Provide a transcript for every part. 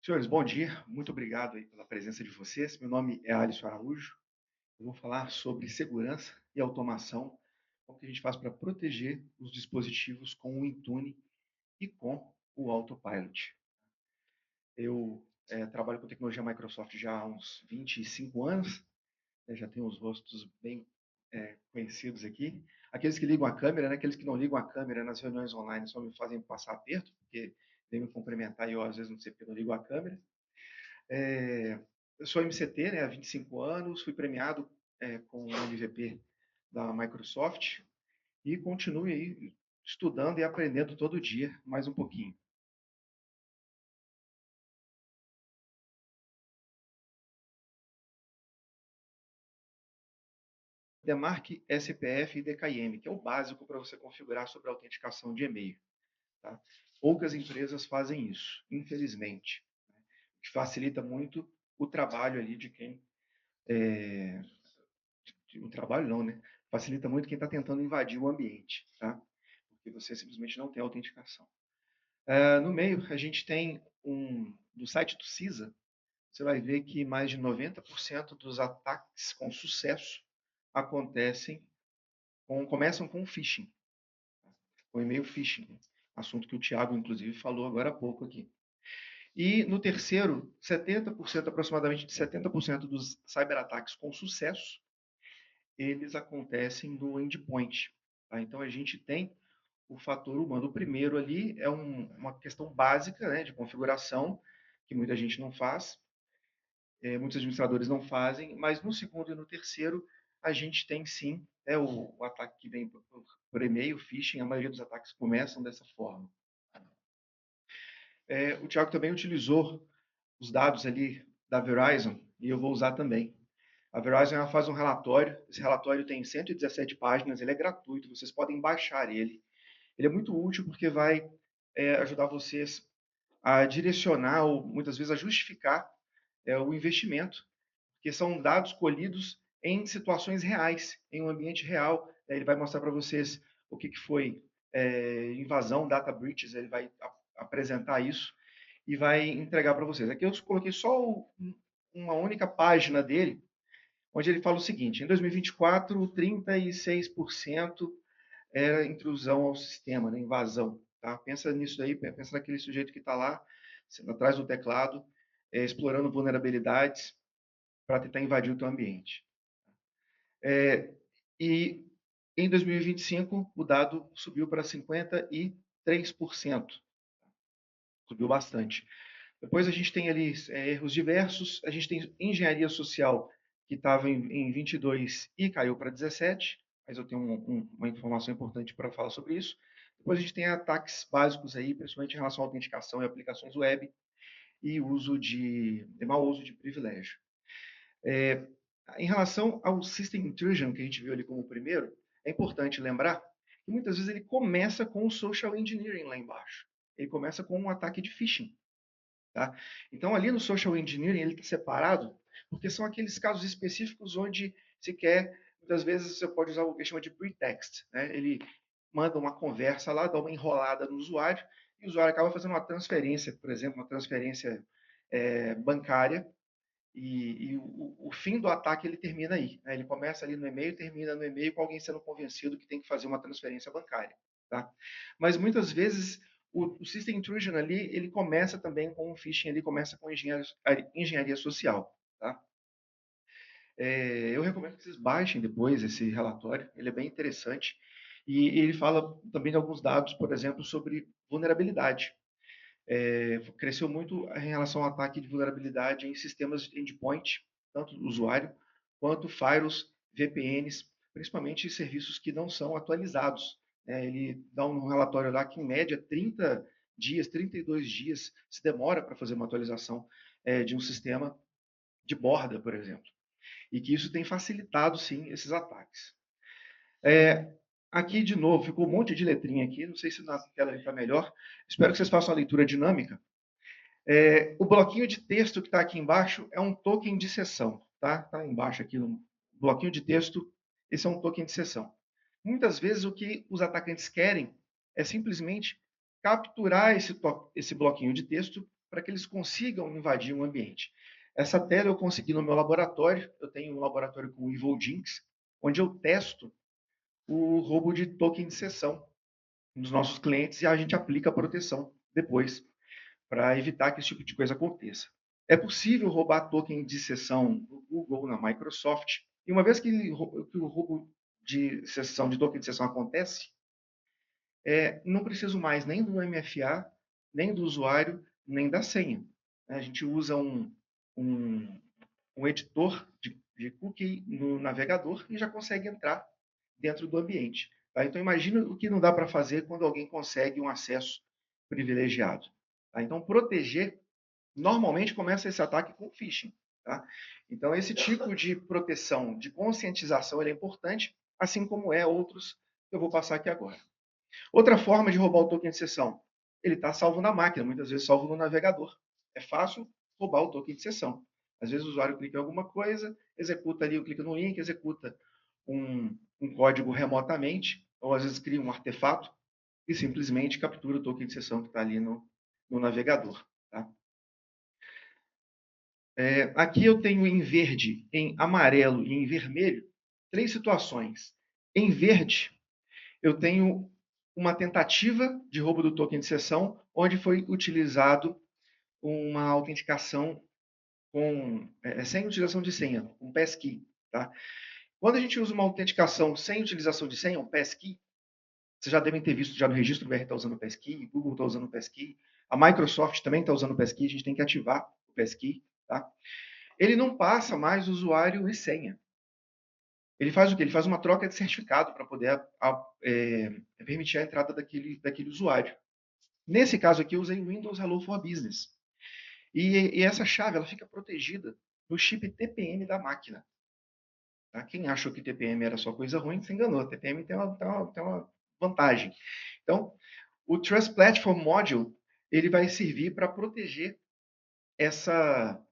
Senhores, bom dia. Muito obrigado aí pela presença de vocês. Meu nome é Alisson Araújo. Eu vou falar sobre segurança e automação, como que a gente faz para proteger os dispositivos com o Intune e com o Autopilot. Eu trabalho com tecnologia Microsoft já há uns 25 anos, já tenho os rostos bem conhecidos aqui. Aqueles que ligam a câmera, né? Aqueles que não ligam a câmera nas reuniões online só me fazem passar aperto, porque vem me cumprimentar e eu às vezes não sei porque eu não ligo a câmera. É, eu sou MCT, né, há 25 anos, fui premiado com o MVP da Microsoft e continuo aí estudando e aprendendo todo dia mais um pouquinho. Demarque SPF e DKIM, que é o básico para você configurar sobre a autenticação de e-mail. Tá? Poucas empresas fazem isso, infelizmente, o que facilita muito o trabalho ali de quem o trabalho não, né? Facilita muito quem está tentando invadir o ambiente, tá? Porque você simplesmente não tem autenticação. No meio, a gente tem do site do CISA, você vai ver que mais de 90% dos ataques com sucesso começam com phishing, com e-mail phishing, assunto que o Thiago, inclusive, falou agora há pouco aqui. E no terceiro, 70%, aproximadamente de 70% dos cyberataques com sucesso, eles acontecem no endpoint. Tá? Então a gente tem o fator humano. O primeiro ali é uma questão básica, né, de configuração, que muita gente não faz, muitos administradores não fazem, mas no segundo e no terceiro a gente tem sim o ataque que vem por e-mail, phishing, a maioria dos ataques começam dessa forma. O Thiago também utilizou os dados ali da Verizon, e eu vou usar também. A Verizon ela faz um relatório, esse relatório tem 117 páginas, ele é gratuito, vocês podem baixar ele. Ele é muito útil porque vai ajudar vocês a direcionar ou muitas vezes a justificar o investimento, porque são dados colhidos em situações reais, em um ambiente real. Ele vai mostrar para vocês o que foi invasão, data breaches, ele vai apresentar isso e vai entregar para vocês. Aqui eu coloquei só uma única página dele, onde ele fala o seguinte: em 2024, 36% era intrusão ao sistema, né, invasão. Tá? Pensa nisso aí, pensa naquele sujeito que está lá, atrás do teclado, explorando vulnerabilidades para tentar invadir o teu ambiente. E em 2025, o dado subiu para 53%. Subiu bastante. Depois a gente tem ali erros diversos, a gente tem engenharia social, que estava em 22 e caiu para 17, mas eu tenho uma informação importante para falar sobre isso. Depois a gente tem ataques básicos aí, principalmente em relação à autenticação e aplicações web e mau uso de privilégio. Em relação ao System Intrusion, que a gente viu ali como o primeiro, é importante lembrar que muitas vezes ele começa com o Social Engineering lá embaixo. Ele começa com um ataque de phishing. Tá? Então, ali no Social Engineering, ele está separado, porque são aqueles casos específicos onde se quer, muitas vezes você pode usar o que chama de pretext. Né? Ele manda uma conversa lá, dá uma enrolada no usuário, e o usuário acaba fazendo uma transferência, por exemplo, uma transferência bancária, e o fim do ataque ele termina aí. Né? Ele começa ali no e-mail, termina no e-mail com alguém sendo convencido que tem que fazer uma transferência bancária. Tá? Mas muitas vezes o System Intrusion ali, ele começa também com um phishing, ele começa com engenharia social. Tá? Eu recomendo que vocês baixem depois esse relatório, ele é bem interessante. E ele fala também de alguns dados, por exemplo, sobre vulnerabilidade. Cresceu muito em relação ao ataque de vulnerabilidade em sistemas de endpoint, tanto do usuário quanto firewalls, VPNs, principalmente serviços que não são atualizados. Ele dá um relatório lá que, em média, 30 dias, 32 dias se demora para fazer uma atualização de um sistema de borda, por exemplo. E que isso tem facilitado, sim, esses ataques. Aqui, de novo, ficou um monte de letrinha aqui, não sei se na tela está melhor. Espero que vocês façam a leitura dinâmica. O bloquinho de texto que está aqui embaixo é um token de sessão. Tá embaixo aqui no bloquinho de texto, esse é um token de sessão. Muitas vezes o que os atacantes querem é simplesmente capturar esse bloquinho de texto para que eles consigam invadir o ambiente. Essa tela eu consegui no meu laboratório. Eu tenho um laboratório com o EvilJinx, onde eu testo o roubo de token de sessão dos nossos clientes e a gente aplica a proteção depois para evitar que esse tipo de coisa aconteça. É possível roubar token de sessão no Google, na Microsoft, e uma vez que o roubo de sessão, de token de sessão acontece, não preciso mais nem do MFA, nem do usuário, nem da senha. A gente usa um, um editor de cookie no navegador e já consegue entrar dentro do ambiente. Tá? Então, imagina o que não dá para fazer quando alguém consegue um acesso privilegiado. Tá? Então, proteger, normalmente começa esse ataque com phishing. Tá? Então, esse tipo de proteção, de conscientização, ele é importante, assim como outros que eu vou passar aqui agora. Outra forma de roubar o token de sessão, ele está salvo na máquina, muitas vezes salvo no navegador. É fácil roubar o token de sessão. Às vezes o usuário clica em alguma coisa, executa ali, clica no link, executa um código remotamente, ou às vezes cria um artefato e simplesmente captura o token de sessão que está ali no navegador. Tá? Aqui eu tenho em verde, em amarelo e em vermelho, 3 situações. Em verde, eu tenho uma tentativa de roubo do token de sessão, onde foi utilizado uma autenticação sem utilização de senha, um passkey. Tá? Quando a gente usa uma autenticação sem utilização de senha, um passkey, vocês já devem ter visto já no registro, o BR está usando o passkey, o Google está usando o passkey, a Microsoft também está usando o passkey, a gente tem que ativar o passkey. Tá? Ele não passa mais usuário e senha. Ele faz o quê? Ele faz uma troca de certificado para poder permitir a entrada daquele usuário. Nesse caso aqui, eu usei o Windows Hello for Business. E essa chave ela fica protegida no chip TPM da máquina. Tá? Quem achou que TPM era só coisa ruim, se enganou. TPM tem uma vantagem. Então, o Trust Platform Module ele vai servir para proteger essa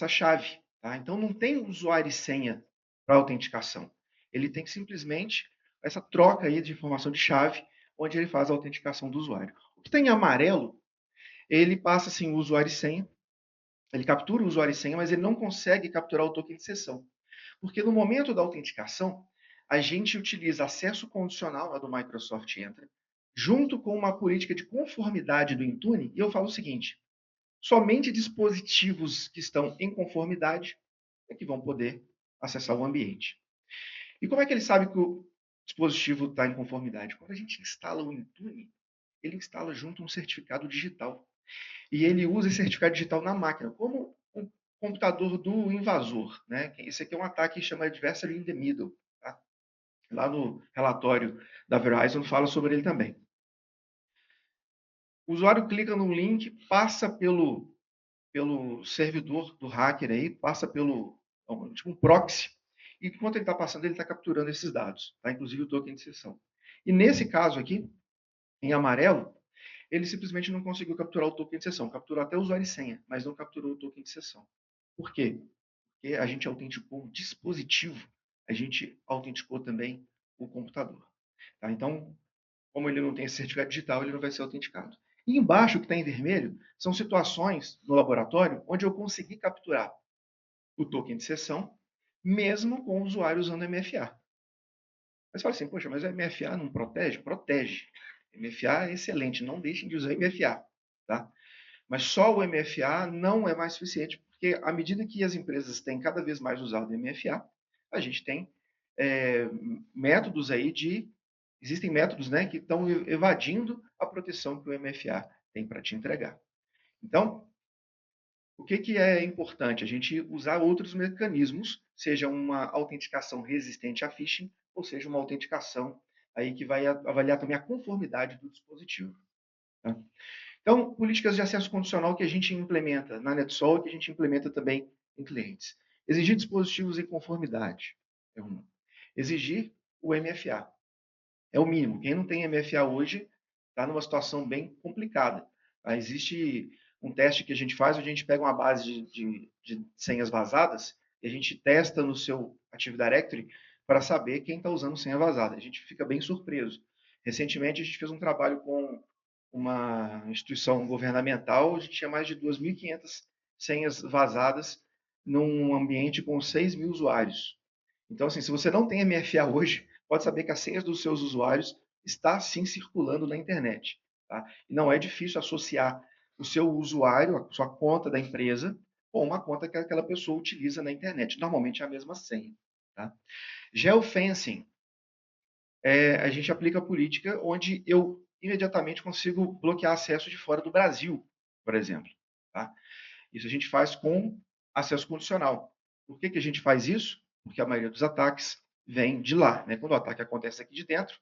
chave. Tá? Então, não tem usuário e senha para autenticação. Ele tem simplesmente essa troca aí de informação de chave, onde ele faz a autenticação do usuário. O que tem em amarelo, ele passa assim, o usuário e senha, ele captura o usuário e senha, mas ele não consegue capturar o token de sessão. Porque no momento da autenticação, a gente utiliza acesso condicional, a do Microsoft Entra, junto com uma política de conformidade do Intune, e eu falo o seguinte, somente dispositivos que estão em conformidade é que vão poder acessar o ambiente. E como é que ele sabe que o dispositivo está em conformidade? Quando a gente instala o Intune, ele instala junto um certificado digital. E ele usa esse certificado digital na máquina, como um computador do invasor. Né? Esse aqui é um ataque que chama Adversary in the Middle. Tá? Lá no relatório da Verizon fala sobre ele também. O usuário clica no link, passa pelo servidor do hacker aí, passa pelo tipo um proxy, e enquanto ele está passando, ele está capturando esses dados, tá? Inclusive o token de sessão. E nesse caso aqui, em amarelo, ele simplesmente não conseguiu capturar o token de sessão, capturou até o usuário e senha, mas não capturou o token de sessão. Por quê? Porque a gente autenticou o dispositivo, a gente autenticou também o computador. Tá? Então, como ele não tem esse certificado digital, ele não vai ser autenticado. E embaixo, que está em vermelho, são situações no laboratório onde eu consegui capturar o token de sessão, mesmo com o usuário usando MFA. Mas você fala assim, poxa, mas o MFA não protege? Protege. MFA é excelente, não deixem de usar MFA. Tá? Mas só o MFA não é mais suficiente, porque à medida que as empresas têm cada vez mais usado o MFA, a gente tem métodos aí existem métodos, né, que estão evadindo a proteção que o MFA tem para te entregar. Então, o que é importante? A gente usar outros mecanismos, seja uma autenticação resistente a phishing, ou seja, uma autenticação aí que vai avaliar também a conformidade do dispositivo. Tá? Então, políticas de acesso condicional que a gente implementa na NetSol e que a gente implementa também em clientes. Exigir dispositivos em conformidade. É uma. Exigir o MFA. É o mínimo. Quem não tem MFA hoje está numa situação bem complicada. Tá? Existe um teste que a gente faz, onde a gente pega uma base de senhas vazadas e a gente testa no seu Active Directory para saber quem está usando senha vazada. A gente fica bem surpreso. Recentemente, a gente fez um trabalho com uma instituição governamental, a gente tinha mais de 2.500 senhas vazadas num ambiente com 6.000 usuários. Então, assim, se você não tem MFA hoje, pode saber que as senhas dos seus usuários está sim circulando na internet. Tá? E não é difícil associar o seu usuário, a sua conta da empresa, com uma conta que aquela pessoa utiliza na internet. Normalmente é a mesma senha. Tá? Geofencing, a gente aplica a política onde eu imediatamente consigo bloquear acesso de fora do Brasil, por exemplo. Tá? Isso a gente faz com acesso condicional. Por que a gente faz isso? Porque a maioria dos ataques vem de lá. Né? Quando o ataque acontece aqui de dentro,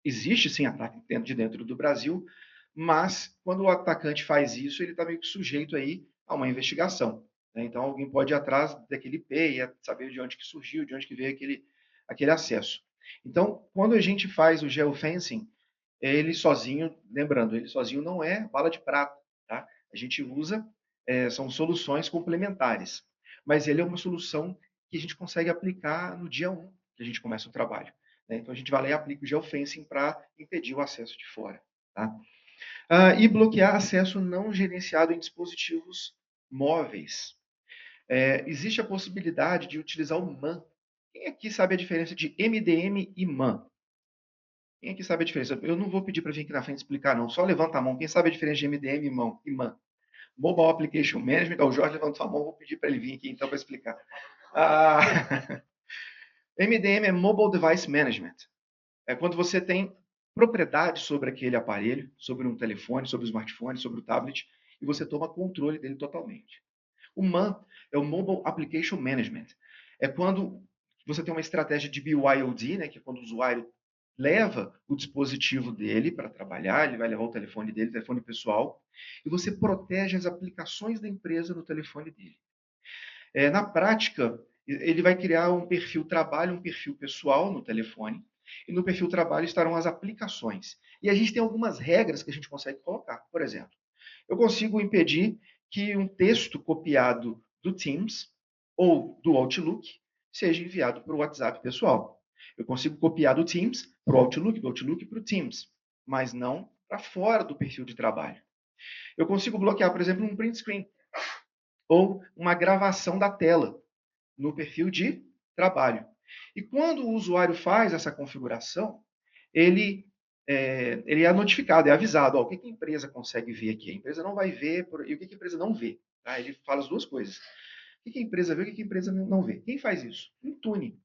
existe sim ataque de dentro do Brasil, mas quando o atacante faz isso, ele está meio que sujeito aí a uma investigação. Né? Então alguém pode ir atrás daquele IP e saber de onde que surgiu, de onde que veio aquele acesso. Então, quando a gente faz o geofencing, ele sozinho, lembrando, ele sozinho não é bala de prata. Tá? A gente usa, são soluções complementares. Mas ele é uma solução que a gente consegue aplicar no dia 1 que a gente começa o trabalho. Né? Então a gente vai lá e aplica o geofencing para impedir o acesso de fora. Tá? E bloquear acesso não gerenciado em dispositivos móveis. Existe a possibilidade de utilizar o MAN. Quem aqui sabe a diferença de MDM e MAN? Quem aqui sabe a diferença? Eu não vou pedir para vir aqui na frente explicar, não. Só levanta a mão. Quem sabe a diferença de MDM e MAN? Mobile Application Management. O Jorge levantou a mão. Vou pedir para ele vir aqui então para explicar. MDM é Mobile Device Management. É quando você tem propriedade sobre aquele aparelho, sobre um telefone, sobre o smartphone, sobre o tablet, e você toma controle dele totalmente. O MAN é o Mobile Application Management. É quando você tem uma estratégia de BYOD, né, que é quando o usuário leva o dispositivo dele para trabalhar, ele vai levar o telefone dele, o telefone pessoal, e você protege as aplicações da empresa no telefone dele. Na prática, ele vai criar um perfil trabalho, um perfil pessoal no telefone, e no perfil trabalho estarão as aplicações. E a gente tem algumas regras que a gente consegue colocar. Por exemplo, eu consigo impedir que um texto copiado do Teams ou do Outlook seja enviado para o WhatsApp pessoal. Eu consigo copiar do Teams para o Outlook, do Outlook para o Teams, mas não para fora do perfil de trabalho. Eu consigo bloquear, por exemplo, um print screen ou uma gravação da tela no perfil de trabalho. E quando o usuário faz essa configuração, ele é notificado, é avisado, ó, o que a empresa consegue ver aqui. A empresa não vai ver, e o que a empresa não vê. Tá? Ele fala as duas coisas. O que a empresa vê e o que a empresa não vê. Quem faz isso? O Intune.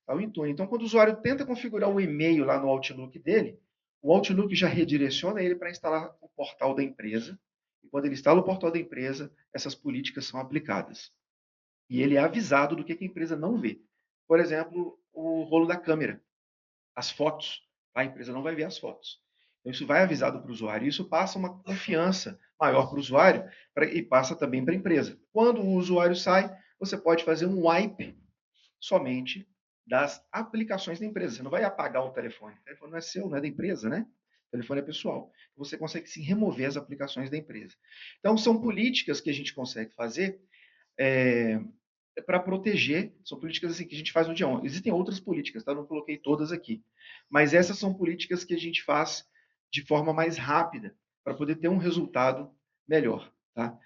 Tá? O Intune. Então, quando o usuário tenta configurar o e-mail lá no Outlook dele, o Outlook já redireciona ele para instalar o portal da empresa. E quando ele instala o portal da empresa, essas políticas são aplicadas. E ele é avisado do que a empresa não vê. Por exemplo, o rolo da câmera, as fotos. A empresa não vai ver as fotos. Então, isso vai avisado para o usuário. E isso passa uma confiança maior para o usuário e passa também para a empresa. Quando o usuário sai, você pode fazer um wipe somente das aplicações da empresa. Você não vai apagar o telefone. O telefone não é seu, não é da empresa, né? O telefone é pessoal. Você consegue sim remover as aplicações da empresa. Então, são políticas que a gente consegue fazer para proteger, são políticas assim, que a gente faz no dia 11. Existem outras políticas, tá? Não coloquei todas aqui. Mas essas são políticas que a gente faz de forma mais rápida, para poder ter um resultado melhor. Tá?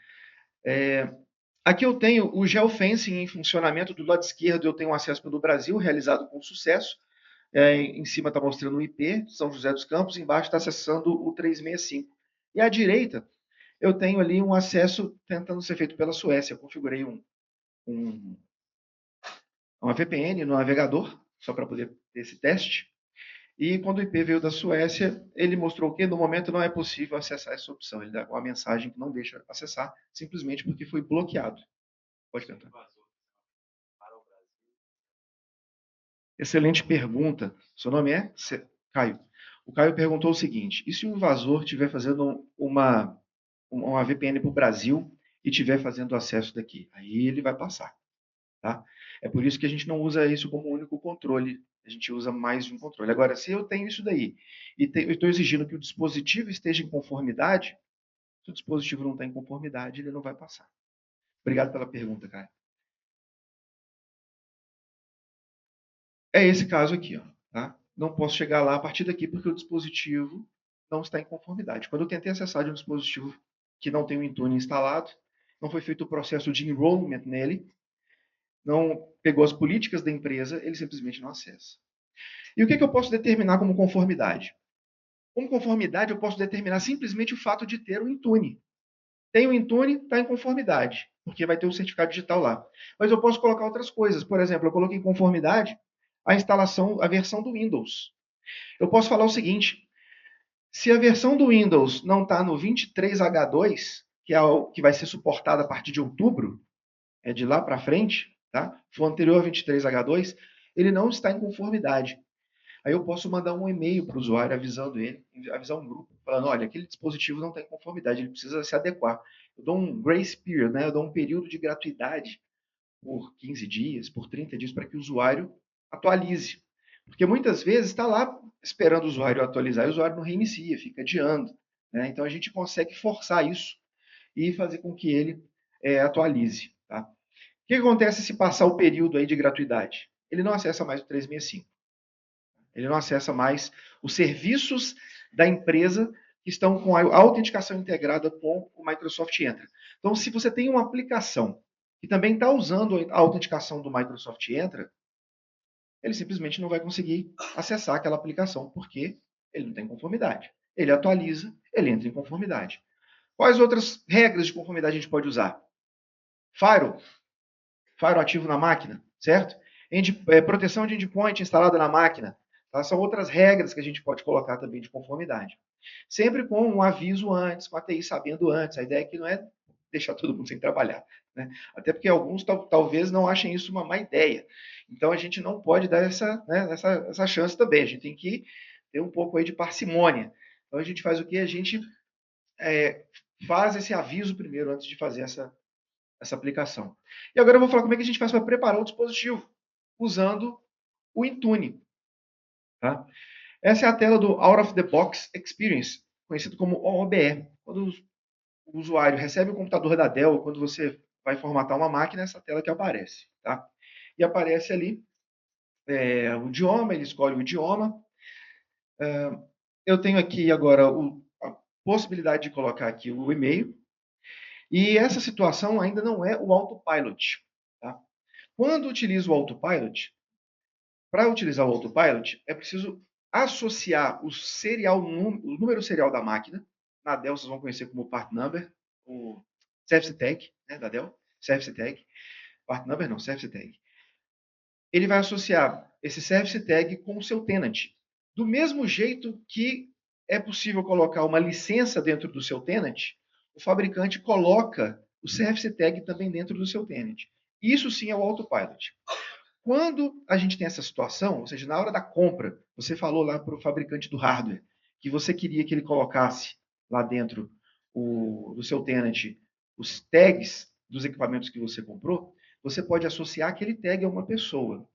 Aqui eu tenho o geofencing em funcionamento. Do lado esquerdo eu tenho um acesso pelo Brasil, realizado com sucesso. Em cima está mostrando o IP, São José dos Campos, embaixo está acessando o 365. E à direita eu tenho ali um acesso tentando ser feito pela Suécia. Eu configurei um uma VPN no navegador, só para poder ter esse teste. E quando o IP veio da Suécia, ele mostrou que no momento não é possível acessar essa opção. Ele dá uma mensagem que não deixa acessar, simplesmente porque foi bloqueado. Pode tentar. Excelente pergunta. Seu nome é? Caio. O Caio perguntou o seguinte: e se o invasor estiver fazendo uma VPN para o Brasil e estiver fazendo acesso daqui? Aí ele vai passar. Tá? É por isso que a gente não usa isso como único controle, a gente usa mais de um controle. Agora, se eu tenho isso daí e eu estou exigindo que o dispositivo esteja em conformidade, se o dispositivo não está em conformidade, ele não vai passar. Obrigado pela pergunta, cara. É esse caso aqui, ó, tá? Não posso chegar lá a partir daqui porque o dispositivo não está em conformidade. Quando eu tentei acessar de um dispositivo que não tem o Intune instalado, não foi feito o processo de enrollment nele, não pegou as políticas da empresa, ele simplesmente não acessa. E o que eu posso determinar como conformidade? Como conformidade, eu posso determinar simplesmente o fato de ter o Intune. Tem o Intune, está em conformidade, porque vai ter o certificado digital lá. Mas eu posso colocar outras coisas. Por exemplo, eu coloquei em conformidade a instalação, a versão do Windows. Eu posso falar o seguinte: se a versão do Windows não está no 23H2, que é o que vai ser suportado a partir de outubro, é de lá para frente, tá? For anterior a 23H2, ele não está em conformidade. Aí eu posso mandar um e-mail para o usuário avisando ele, avisar um grupo, falando, olha, aquele dispositivo não está em conformidade, ele precisa se adequar. Eu dou um grace period, né? Eu dou um período de gratuidade por 15 dias, por 30 dias, para que o usuário atualize. Porque muitas vezes está lá esperando o usuário atualizar e o usuário não reinicia, fica adiando. Né? Então a gente consegue forçar isso e fazer com que ele atualize. Tá? O que acontece se passar o período aí de gratuidade? Ele não acessa mais o 365. Ele não acessa mais os serviços da empresa que estão com a autenticação integrada com o Microsoft Entra. Então, se você tem uma aplicação que também está usando a autenticação do Microsoft Entra, ele simplesmente não vai conseguir acessar aquela aplicação, porque ele não tem conformidade. Ele atualiza, ele entra em conformidade. Quais outras regras de conformidade a gente pode usar? Firewall. Firewall ativo na máquina, certo? Proteção de endpoint instalada na máquina. Tá? São outras regras que a gente pode colocar também de conformidade. Sempre com um aviso antes, com a TI sabendo antes. A ideia aqui não é deixar todo mundo sem trabalhar. Né? Até porque alguns talvez não achem isso uma má ideia. Então a gente não pode dar essa chance também. A gente tem que ter um pouco aí de parcimônia. Então a gente faz o quê? A gente faz esse aviso primeiro antes de fazer essa aplicação. E agora eu vou falar como é que a gente faz para preparar o dispositivo, usando o Intune. Tá? Essa é a tela do Out of the Box Experience, conhecido como OOBE. Quando o usuário recebe o computador da Dell, quando você vai formatar uma máquina, essa tela que aparece. Tá? E aparece ali o idioma, ele escolhe o idioma. Eu tenho aqui agora a possibilidade de colocar aqui o e-mail. E essa situação ainda não é o autopilot. Tá? Quando utilizo o autopilot, para utilizar o autopilot, é preciso associar o número serial da máquina. Na Dell, vocês vão conhecer como part number, o service tag, né, da Dell, service tag. Part number não, service tag. Ele vai associar esse service tag com o seu tenant. Do mesmo jeito que é possível colocar uma licença dentro do seu tenant, o fabricante coloca o service tag também dentro do seu tenant. Isso sim é o autopilot. Quando a gente tem essa situação, ou seja, na hora da compra, você falou lá para o fabricante do hardware que você queria que ele colocasse lá dentro do seu tenant os tags dos equipamentos que você comprou, você pode associar aquele tag a uma pessoa.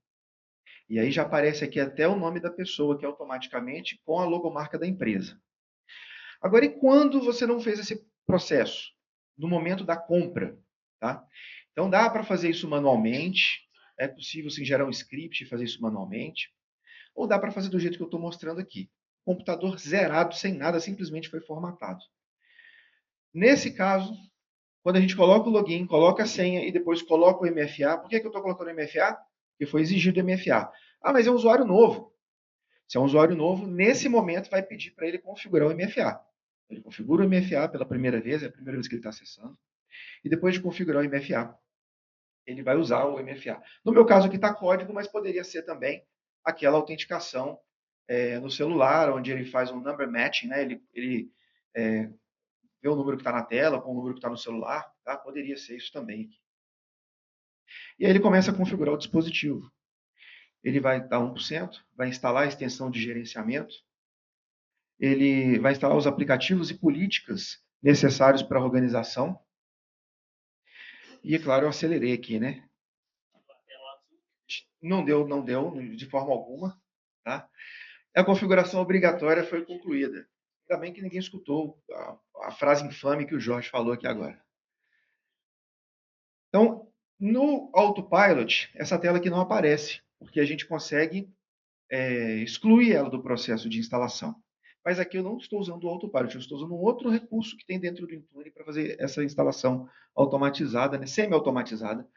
E aí já aparece aqui até o nome da pessoa, que é automaticamente com a logomarca da empresa. Agora, e quando você não fez esse processo? No momento da compra. Tá? Então dá para fazer isso manualmente. É possível sim, gerar um script e fazer isso manualmente. Ou dá para fazer do jeito que eu estou mostrando aqui. Computador zerado, sem nada, simplesmente foi formatado. Nesse caso, quando a gente coloca o login, coloca a senha e depois coloca o MFA, por que eu estou colocando o MFA? Porque foi exigido o MFA. Ah, mas é um usuário novo. Se é um usuário novo, nesse momento vai pedir para ele configurar o MFA. Ele configura o MFA pela primeira vez, é a primeira vez que ele está acessando. E depois de configurar o MFA, ele vai usar o MFA. No meu caso aqui está código, mas poderia ser também aquela autenticação no celular, onde ele faz um number matching, né? Ele vê o número que está na tela com o número que está no celular, tá? Poderia ser isso também. E aí ele começa a configurar o dispositivo. Ele vai dar 1%, vai instalar a extensão de gerenciamento, ele vai instalar os aplicativos e políticas necessários para a organização. E, é claro, eu acelerei aqui, né? Não deu, não deu, de forma alguma. Tá? A configuração obrigatória foi concluída. Ainda bem que ninguém escutou a frase infame que o Jorge falou aqui agora. Então, no Autopilot, essa tela aqui não aparece, porque a gente consegue excluir ela do processo de instalação. mas aqui eu não estou usando o Autopilot, eu estou usando um outro recurso que tem dentro do Intune para fazer essa instalação automatizada, né, semi-automatizada,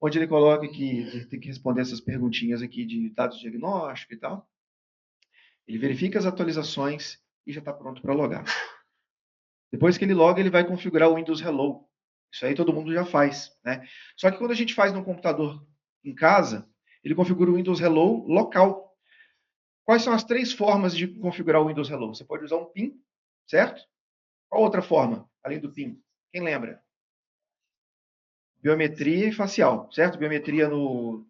onde ele coloca que tem que responder essas perguntinhas aqui de dados diagnósticos e tal. Ele verifica as atualizações e já está pronto para logar. Depois que ele loga, ele vai configurar o Windows Hello. Isso aí todo mundo já faz, né? Só que quando a gente faz no computador em casa, ele configura o Windows Hello local. Quais são as três formas de configurar o Windows Hello? Você pode usar um PIN, certo? Qual outra forma, além do PIN? Quem lembra? Biometria e facial, certo? Biometria no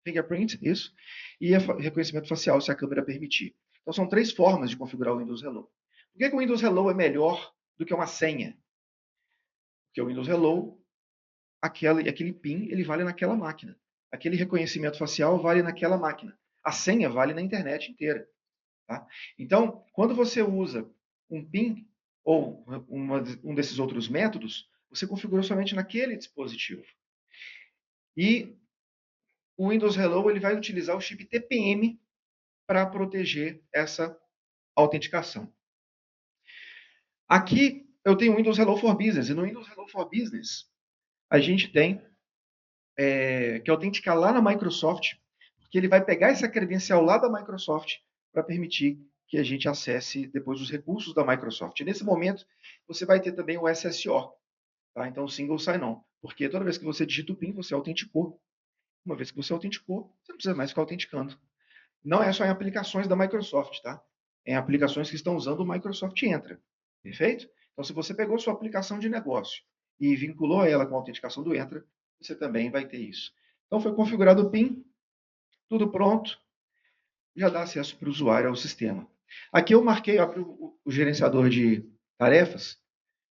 fingerprint, isso. E reconhecimento facial, se a câmera permitir. Então, são três formas de configurar o Windows Hello. Por que o Windows Hello é melhor do que uma senha? Porque o Windows Hello, aquele PIN, ele vale naquela máquina. Aquele reconhecimento facial vale naquela máquina. A senha vale na internet inteira. Tá? Então, quando você usa um PIN ou um desses outros métodos, você configura somente naquele dispositivo. E o Windows Hello ele vai utilizar o chip TPM para proteger essa autenticação. Aqui eu tenho o Windows Hello for Business, e no Windows Hello for Business a gente tem que autenticar lá na Microsoft, porque ele vai pegar essa credencial lá da Microsoft para permitir que a gente acesse depois os recursos da Microsoft. E nesse momento, você vai ter também o SSO, tá? Então, o Single Sign-On, porque toda vez que você digita o PIN, você autenticou. Uma vez que você autenticou, você não precisa mais ficar autenticando. Não é só em aplicações da Microsoft, tá? É em aplicações que estão usando o Microsoft Entra. Perfeito? Então, se você pegou sua aplicação de negócio e vinculou ela com a autenticação do Entra, você também vai ter isso. Então, foi configurado o PIN, tudo pronto, já dá acesso para o usuário ao sistema. Aqui eu marquei o gerenciador de tarefas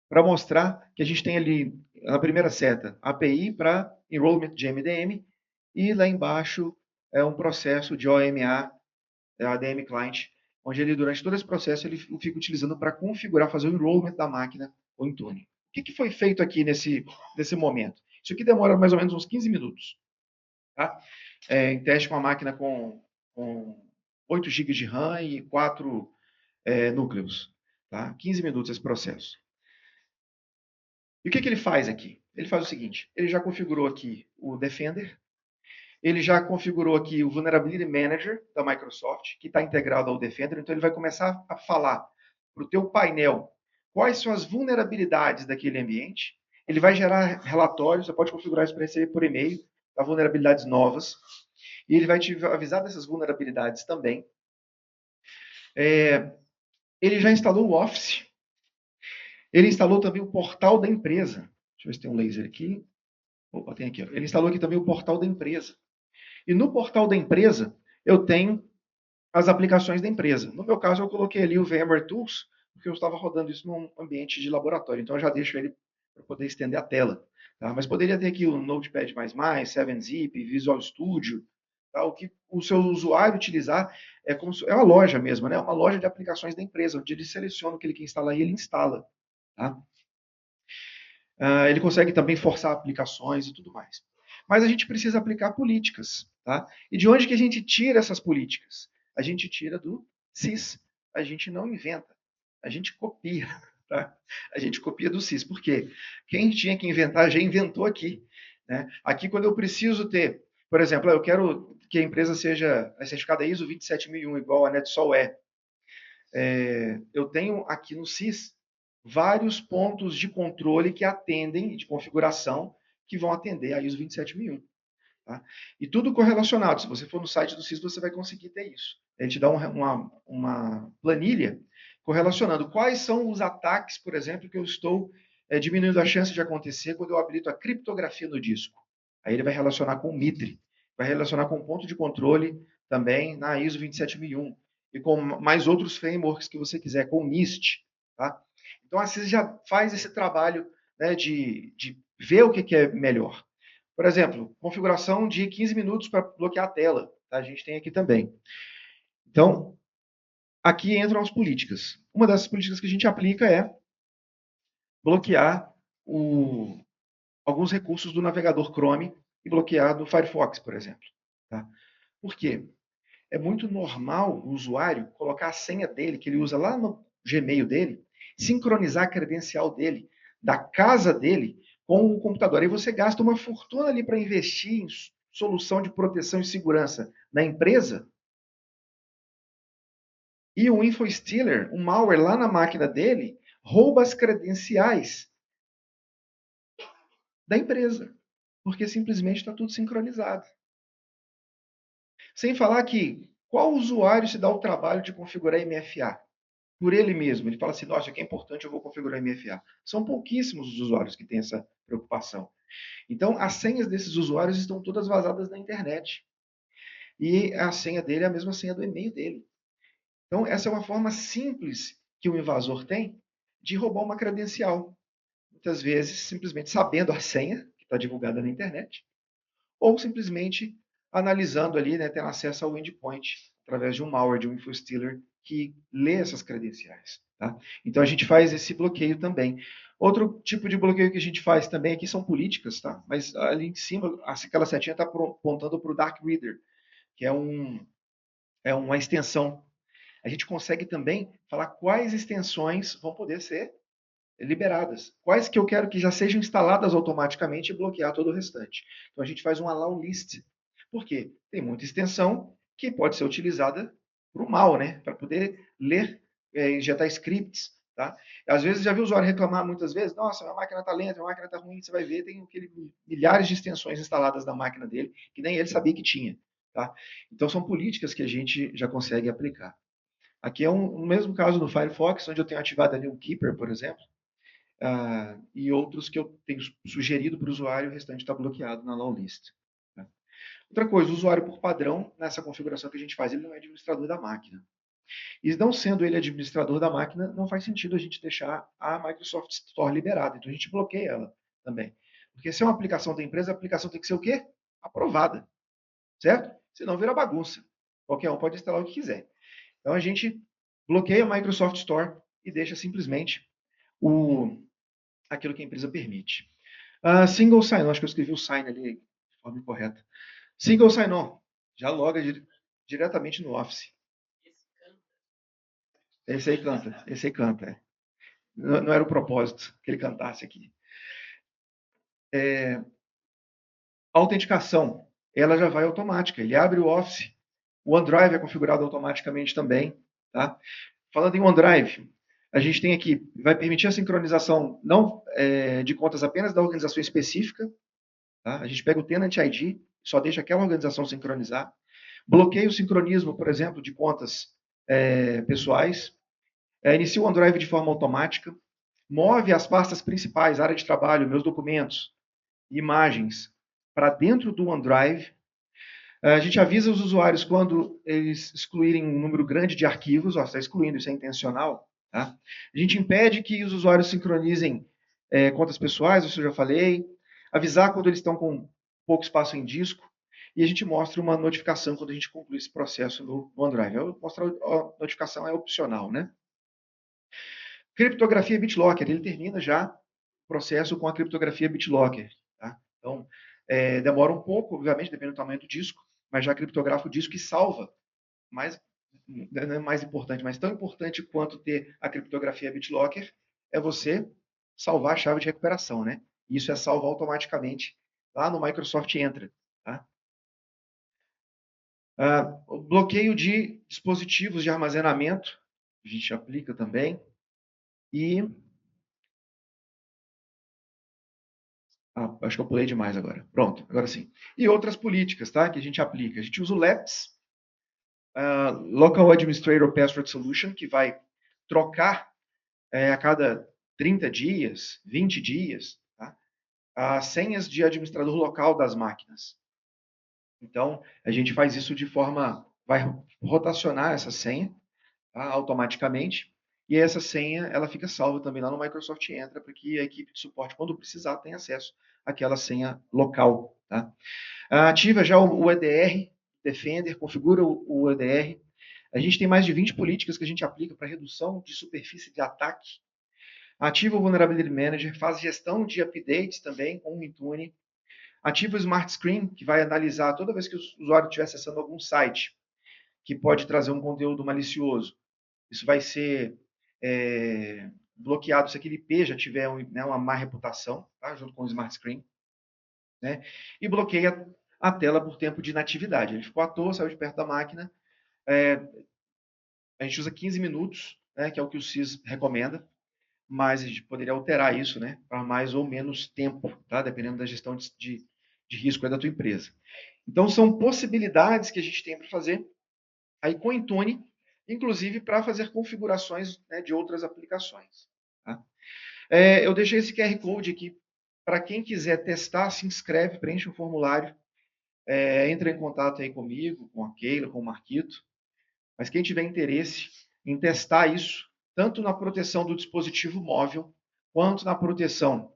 para mostrar que a gente tem ali na primeira seta API para enrollment de MDM e lá embaixo é um processo de OMA, ADM Client, onde ele durante todo esse processo ele fica utilizando para configurar, fazer o enrollment da máquina ou Intune. O que foi feito aqui nesse momento? Isso aqui demora mais ou menos uns 15 minutos. Tá? Em teste com a máquina com 8 GB de RAM e 4 núcleos. Tá? 15 minutos esse processo. E o que ele faz aqui? Ele faz o seguinte, ele já configurou aqui o Defender, ele já configurou aqui o Vulnerability Manager da Microsoft, que está integrado ao Defender, então ele vai começar a falar para o teu painel quais são as vulnerabilidades daquele ambiente, ele vai gerar relatórios, você pode configurar isso para receber por e-mail, tá? Vulnerabilidades novas, e ele vai te avisar dessas vulnerabilidades também. Ele já instalou o Office, ele instalou também o portal da empresa. Deixa eu ver se tem um laser aqui. Opa, tem aqui. Ó. Ele instalou aqui também o portal da empresa. E no portal da empresa, eu tenho as aplicações da empresa. No meu caso, eu coloquei ali o VMware Tools, porque eu estava rodando isso num ambiente de laboratório. Então, eu já deixo ele para poder estender a tela. Tá? Mas poderia ter aqui o Notepad++, 7-Zip, Visual Studio, tá? O que o seu usuário utilizar é como é uma loja mesmo, né? Uma loja de aplicações da empresa, onde ele seleciona o que ele quer instalar e ele instala. Tá? Ele consegue também forçar aplicações e tudo mais. Mas a gente precisa aplicar políticas. Tá? E de onde que a gente tira essas políticas? A gente tira do CIS. A gente não inventa. A gente copia. Tá? A gente copia do CIS. Por quê? Quem tinha que inventar já inventou aqui. Né? Aqui, quando eu preciso ter, por exemplo, eu quero que a empresa seja certificada ISO 27001, igual a NetSol é. Eu tenho aqui no CIS vários pontos de controle que atendem, de configuração, que vão atender a ISO 27001. Tá? E tudo correlacionado. Se você for no site do CIS, você vai conseguir ter isso. Ele te dá uma planilha correlacionando quais são os ataques, por exemplo, que eu estou diminuindo a chance de acontecer quando eu habilito a criptografia no disco. Aí ele vai relacionar com o MITRE, vai relacionar com o ponto de controle também na ISO 27001 e com mais outros frameworks que você quiser, com o NIST. Tá? Então a CIS já faz esse trabalho, né, de ver o que é melhor. Por exemplo, configuração de 15 minutos para bloquear a tela. Tá? A gente tem aqui também. Então, aqui entram as políticas. Uma das políticas que a gente aplica é bloquear alguns recursos do navegador Chrome e bloquear do Firefox, por exemplo. Tá? Por quê? é muito normal o usuário colocar a senha dele, que ele usa lá no Gmail dele, sincronizar a credencial dele, da casa dele, com o computador. Aí você gasta uma fortuna ali para investir em solução de proteção e segurança na empresa, e o InfoStealer, um malware lá na máquina dele, rouba as credenciais da empresa, porque simplesmente está tudo sincronizado. Sem falar que qual usuário se dá o trabalho de configurar MFA? Por ele mesmo. Ele fala assim, nossa, que é importante, eu vou configurar MFA. São pouquíssimos os usuários que têm essa preocupação. Então, as senhas desses usuários estão todas vazadas na internet. E a senha dele é a mesma senha do e-mail dele. Então, essa é uma forma simples que o invasor tem de roubar uma credencial. Muitas vezes, simplesmente sabendo a senha, que está divulgada na internet, ou simplesmente analisando ali, né, tendo acesso ao endpoint através de um malware, de um infostealer que lê essas credenciais. Tá? Então a gente faz esse bloqueio também. Outro tipo de bloqueio que a gente faz também aqui são políticas, tá? Mas ali em cima, aquela setinha está apontando para o Dark Reader, que é uma extensão. A gente consegue também falar quais extensões vão poder ser liberadas. Quais que eu quero que já sejam instaladas automaticamente e bloquear todo o restante. Então a gente faz um allow list. Por quê? Tem muita extensão que pode ser utilizada para o mal, né? Para poder ler, injetar scripts. Tá? Às vezes já viu o usuário reclamar muitas vezes, nossa, minha máquina está lenta, minha máquina está ruim, você vai ver, tem milhares de extensões instaladas na máquina dele, que nem ele sabia que tinha. Tá? Então são políticas que a gente já consegue aplicar. Aqui é o mesmo caso do Firefox, onde eu tenho ativado ali um Keeper, por exemplo, e outros que eu tenho sugerido para o usuário, o restante está bloqueado na allow list. Tá? Outra coisa, o usuário por padrão, nessa configuração que a gente faz, ele não é administrador da máquina. E não sendo ele administrador da máquina, não faz sentido a gente deixar a Microsoft Store liberada. Então a gente bloqueia ela também. Porque se é uma aplicação da empresa, a aplicação tem que ser o quê? Aprovada. Certo? Senão vira bagunça. Qualquer um pode instalar o que quiser. Então a gente bloqueia a Microsoft Store e deixa simplesmente aquilo que a empresa permite. Single sign-on, acho que eu escrevi o sign ali de forma incorreta. Single sign-on, já loga diretamente no Office. Esse aí canta. É. Não era o propósito que ele cantasse aqui. A autenticação, ela já vai automática. Ele abre o Office, o OneDrive é configurado automaticamente também. Tá? Falando em OneDrive, a gente tem aqui, vai permitir a sincronização não de contas apenas da organização específica. Tá? A gente pega o Tenant ID, só deixa aquela organização sincronizar. Bloqueia o sincronismo, por exemplo, de contas pessoais. Inicia o OneDrive de forma automática. Move as pastas principais, área de trabalho, meus documentos, imagens, para dentro do OneDrive. A gente avisa os usuários quando eles excluírem um número grande de arquivos. Está excluindo, isso é intencional. Tá? A gente impede que os usuários sincronizem contas pessoais, isso eu já falei. Avisar quando eles estão com pouco espaço em disco. E a gente mostra uma notificação quando a gente conclui esse processo no OneDrive. Mostrar a notificação é opcional, né? Criptografia BitLocker, ele termina já o processo com a criptografia BitLocker. Tá? Então, demora um pouco, obviamente, depende do tamanho do disco, mas já criptografa o disco e salva. Mas não é mais importante, mas tão importante quanto ter a criptografia BitLocker é você salvar a chave de recuperação, né? Isso é salvo automaticamente lá no Microsoft Entra. Tá? O bloqueio de dispositivos de armazenamento, a gente aplica também. E acho que eu pulei demais agora. Pronto, agora sim. E outras políticas, tá? Que a gente aplica. A gente usa o LAPS, Local Administrator Password Solution, que vai trocar a cada 30 dias, 20 dias, tá? As senhas de administrador local das máquinas. Então, a gente faz isso de forma... vai rotacionar essa senha, tá? Automaticamente. E essa senha, ela fica salva também lá no Microsoft Entra, para que a equipe de suporte, quando precisar, tenha acesso àquela senha local. Tá? Ativa já o EDR, Defender, configura o EDR. A gente tem mais de 20 políticas que a gente aplica para redução de superfície de ataque. Ativa o Vulnerability Manager, faz gestão de updates também com o Intune. Ativa o Smart Screen, que vai analisar toda vez que o usuário estiver acessando algum site que pode trazer um conteúdo malicioso. Isso vai ser bloqueado se aquele IP já tiver né, uma má reputação, tá? Junto com o Smart Screen. Né? E bloqueia a tela por tempo de inatividade. Ele ficou à toa, saiu de perto da máquina. A gente usa 15 minutos, né, que é o que o CIS recomenda, mas a gente poderia alterar isso, né, para mais ou menos tempo, tá? Dependendo da gestão de risco da tua empresa. Então, são possibilidades que a gente tem para fazer aí com o Intune, inclusive para fazer configurações, né, de outras aplicações. Tá? Eu deixei esse QR Code aqui para quem quiser testar, se inscreve, preenche um formulário, entra em contato aí comigo, com a Keila, com o Marquito. Mas quem tiver interesse em testar isso, tanto na proteção do dispositivo móvel, quanto na proteção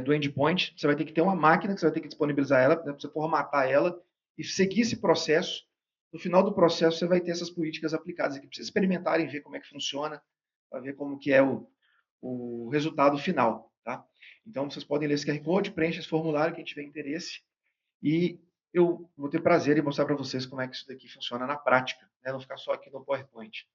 do endpoint, você vai ter que ter uma máquina que você vai ter que disponibilizar ela, né, para você formatar ela e seguir esse processo. No final do processo, você vai ter essas políticas aplicadas aqui para vocês experimentarem, ver como é que funciona, para ver como que é o resultado final. Tá? Então, vocês podem ler esse QR Code, preencha esse formulário, quem tiver interesse, e eu vou ter prazer em mostrar para vocês como é que isso daqui funciona na prática, né? Não ficar só aqui no PowerPoint.